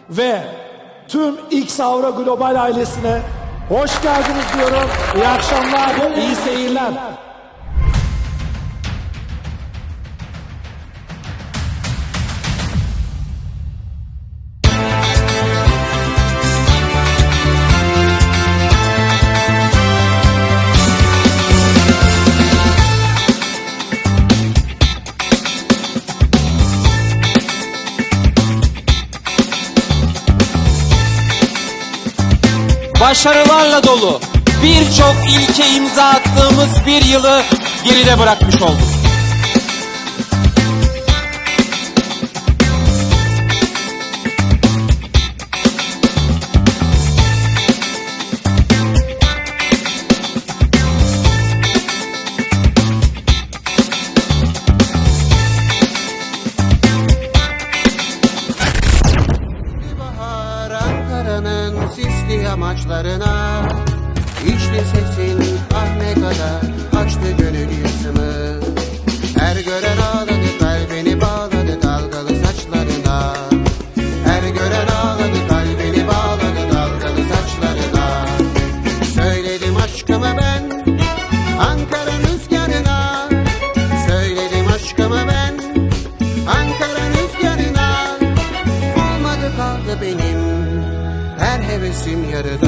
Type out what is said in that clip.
ve tüm X Avra Global ailesine hoş geldiniz diyorum. İyi akşamlar, iyi seyirler. Başarılarla dolu birçok ilke imza attığımız bir yılı geride bırakmış olduk. Bahar Ankara'nın sisli amaçlarına, içli sesin ah ne kadar açtı gönül yasımı. Her gören ağladı, kalbini bağladı dalgalı saçlarına. Her gören ağladı, kalbini bağladı dalgalı saçlarına. Söyledim aşkımı ben Ankara rüzgarına, söyledim aşkımı ben Ankara rüzgarına. Olmadı kaldı benim her hevesim yarıda.